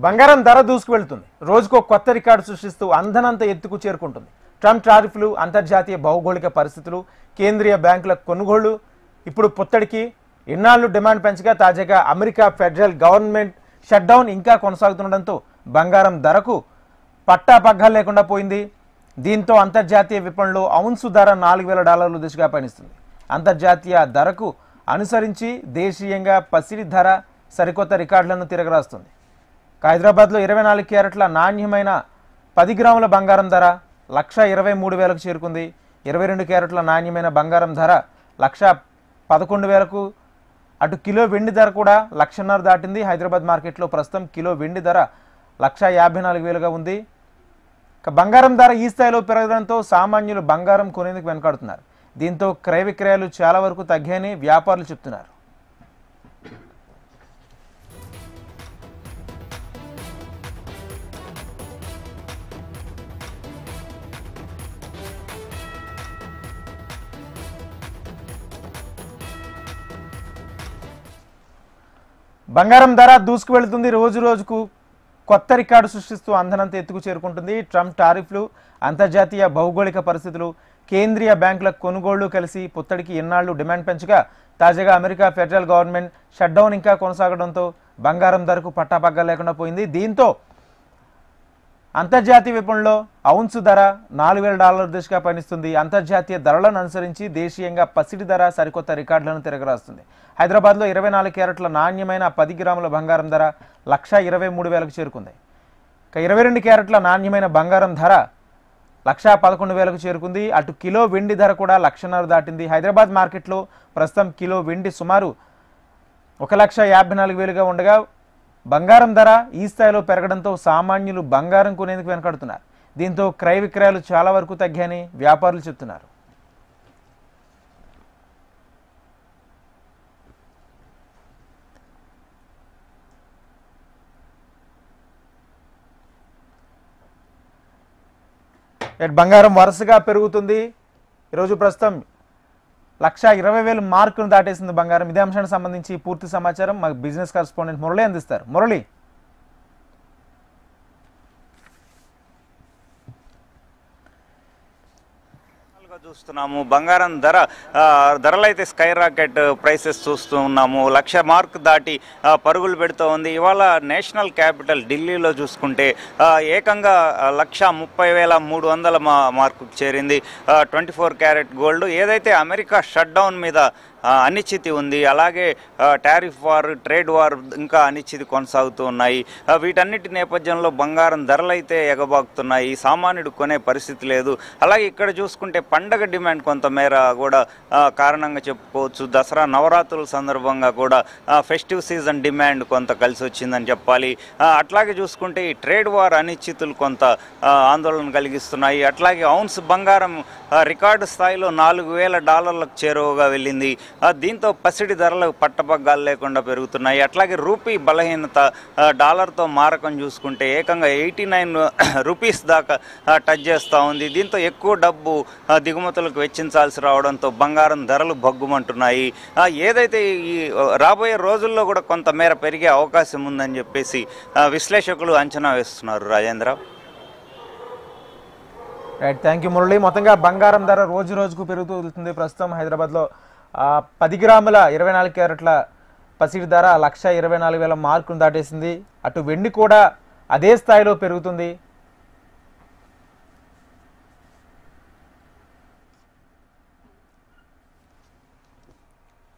బంగారం ధర దూసుకువెళ్తుంది. రోజుకో కొత్త రికార్డు సృష్టిస్తూ అందనంత ఎత్తుకు చేరుకుంటుంది. ట్రంప్ టారిఫ్లు, అంతర్జాతీయ భౌగోళిక పరిస్థితులు, కేంద్రీయ బ్యాంకుల కొనుగోళ్లు ఇప్పుడు పుత్తడికి ఇన్నాళ్లు డిమాండ్ పెంచగా తాజాగా అమెరికా ఫెడరల్ గవర్నమెంట్ షట్డౌన్ ఇంకా కొనసాగుతుండటంతో బంగారం ధరకు పట్టాపగ్గాలు లేకుండా పోయింది. దీంతో అంతర్జాతీయ విపణిలో ఔన్సు ధర $4,000 దిశగా పయనిస్తుంది. అంతర్జాతీయ ధరకు అనుసరించి దేశీయంగా పసిడి ధర సరికొత్త రికార్డులను తిరగరాస్తుంది. హైదరాబాద్లో 24 క్యారెట్ల నాణ్యమైన 10 గ్రాముల బంగారం ధర 1,23,000కు చేరుకుంది. 22 క్యారెట్ల నాణ్యమైన బంగారం ధర 1,11,000కు. అటు కిలో వెండి ధర కూడా 1,50,000 దాటింది. హైదరాబాద్ మార్కెట్లో ప్రస్తుతం కిలో వెండి ధర 1,54,000గా ఉంది. బంగారం ధర ఈ స్థాయిలో పెరగడంతో సామాన్యులు బంగారం కొనేందుకు వెనకాడుతున్నారు. దీంతో క్రయ విక్రయాలు చాలా వరకు తగ్గాయని వ్యాపారులు చెప్తున్నారు. బంగారం ధర దూసుకు వెళుతుంది. రోజు రోజుకు కొత్త రికార్డు సృష్టిస్తూ అందనంత ఎత్తుకు చేరుకుంటుంది. ట్రంప్ టారిఫ్లు, అంతర్జాతీయ భౌగోళిక పరిస్థితులు, కేంద్రీయ బ్యాంకుల కొనుగోళ్లు కలిసి పుత్తడికి ఎన్నాళ్లు డిమాండ్ పెంచగా తాజాగా అమెరికా ఫెడరల్ గవర్నమెంట్ షట్డౌన్ ఇంకా కొనసాగడంతో బంగారం ధరకు పట్టాపగ్గా లేకుండా పోయింది. దీంతో అంతర్జాతీయ విపణిలో ఔన్సు ధర $4,000 దిశగా పయనిస్తుంది. అంతర్జాతీయ ధరలను అనుసరించి దేశీయంగా పసిడి ధర సరికొత్త రికార్డులను తిరగరాస్తుంది. హైదరాబాద్లో 24 క్యారెట్ల నాణ్యమైన 10 గ్రాముల బంగారం ధర 1,23,000కు చేరుకుంది. 22 క్యారెట్ల నాణ్యమైన బంగారం ధర 1,11,000కు చేరుకుంది. అటు కిలో వెండి ధర కూడా 1,50,000 దాటింది. హైదరాబాద్ మార్కెట్లో ప్రస్తుతం కిలో వెండి సుమారు 1,54,000గా ఉండగా బంగారం ధర ఈ స్థాయిలో పెరగడంతో సామాన్యులు బంగారం కొనేందుకు వెనకాడుతున్నారు. దీంతో క్రయ విక్రయాలు చాలా వరకు తగ్గాయని వ్యాపారులు చెప్తున్నారు. బంగారం వరుసగా పెరుగుతుంది. ఈరోజు ప్రస్తుతం 1,20,000 మార్కును దాటేసింది బంగారం. ఇదే అంశానికి సంబంధించి పూర్తి సమాచారం మా బిజినెస్ కరెస్పాండెంట్ మురళి అందిస్తారు. మురళి, చూస్తున్నాము బంగారం ధరలు అయితే స్కై రాకెట్ ప్రైసెస్ చూస్తూ ఉన్నాము. 1,00,000 మార్క్ దాటి పరుగులు పెడుతూ ఉంది. ఇవాళ నేషనల్ క్యాపిటల్ ఢిల్లీలో చూసుకుంటే ఏకంగా 1,30,300 మార్కుకు చేరింది. 24 క్యారెట్ గోల్డ్. ఏదైతే అమెరికా షట్ డౌన్ మీద అనిశ్చితి ఉంది, అలాగే టారిఫ్ వార్, ట్రేడ్ వార్ ఇంకా అనిశ్చితి కొనసాగుతూ ఉన్నాయి. వీటన్నిటి నేపథ్యంలో బంగారం ధరలు అయితే ఎగబాకుతున్నాయి. సామాన్యుడు కొనే పరిస్థితి లేదు. అలాగే ఇక్కడ చూసుకుంటే పండగ డిమాండ్ కొంతమేర కూడా కారణంగా చెప్పుకోవచ్చు. దసరా నవరాత్రుల సందర్భంగా కూడా ఫెస్టివ్ సీజన్ డిమాండ్ కొంత కలిసి వచ్చిందని చెప్పాలి. అట్లాగే చూసుకుంటే ఈ ట్రేడ్ వార్ అనిశ్చితులు కొంత ఆందోళన కలిగిస్తున్నాయి. అట్లాగే ఔన్స్ బంగారం రికార్డు స్థాయిలో $4,000 చేరువగా వెళ్ళింది. దీంతో పసిడి ధరలు పట్టపగ్గాలు లేకుండా పెరుగుతున్నాయి. అట్లాగే రూపీ బలహీనత, డాలర్తో మారకం చూసుకుంటే ఏకంగా 89 రూపీస్ దాకా టచ్ చేస్తూ ఉంది. దీంతో ఎక్కువ డబ్బు దిగుమతులకు వెచ్చించాల్సి రావడంతో బంగారం ధరలు భగ్గుమంటున్నాయి. ఏదైతే ఈ రాబోయే రోజుల్లో కూడా కొంతమేర పెరిగే అవకాశం ఉందని చెప్పేసి విశ్లేషకులు అంచనా వేస్తున్నారు. Rajendra, right, thank you Murali. మొత్తంగా బంగారం ధర రోజు రోజుకు పెరుగుతూ వెళ్తుంది. ప్రస్తుతం హైదరాబాద్లో 10 గ్రాముల 24 క్యారెట్ల పసిడి ధర 1,24,000 మార్కును దాటేసింది. అటు వెండి కూడా అదే స్థాయిలో పెరుగుతుంది.